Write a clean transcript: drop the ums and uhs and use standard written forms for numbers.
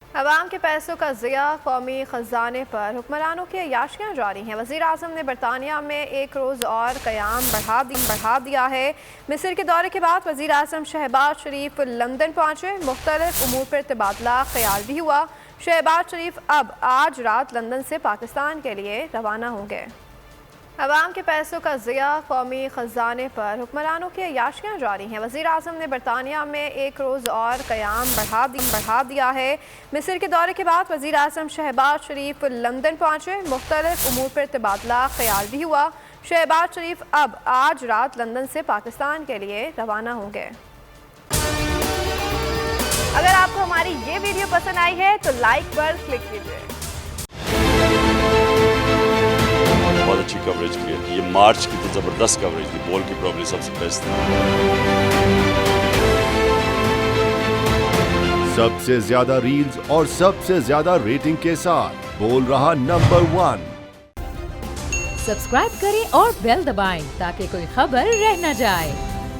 अवाम के पैसों का ज़िया, कौमी ख़जाने पर हुक्मरानों की अय्याशियाँ जारी हैं। वज़ीर आज़म ने बरतानिया में एक रोज़ और क़याम बढ़ा दिया है। मिस्र के दौरे के बाद वज़ीर आज़म शहबाज शरीफ लंदन पहुँचे। मुख्तलिफ उमूर पर तबादला ख्याल भी हुआ। शहबाज शरीफ अब आज रात लंदन से पाकिस्तान के लिए रवाना होंगे। अवाम के पैसों का ज़िया, कौमी ख़जाने पर हुक्मरानों की अय्याशियाँ जारी हैं। वज़ीर आज़म ने बरतानिया में एक रोज़ और क़याम बढ़ा दिया है। मिस्र के दौरे के बाद वज़ीर आज़म शहबाज शरीफ लंदन पहुँचे। मुख्तलिफ उमूर पर तबादला ख्याल भी हुआ। शहबाज शरीफ अब आज रात लंदन से पाकिस्तान के लिए रवाना होंगे। अगर आपको हमारी ये वीडियो पसंद आई है तो लाइक पर क्लिक कीजिए। बहुत अच्छी कवरेज की है। ये मार्च की तो ज़बरदस्त कवरेज थी, बॉल की प्रॉब्लम सबसे बेस्ट थी। सबसे ज्यादा रील्स और सबसे ज्यादा रेटिंग के साथ बोल रहा नंबर 1। सब्सक्राइब करें और बेल दबाएं ताकि कोई खबर रह न जाए।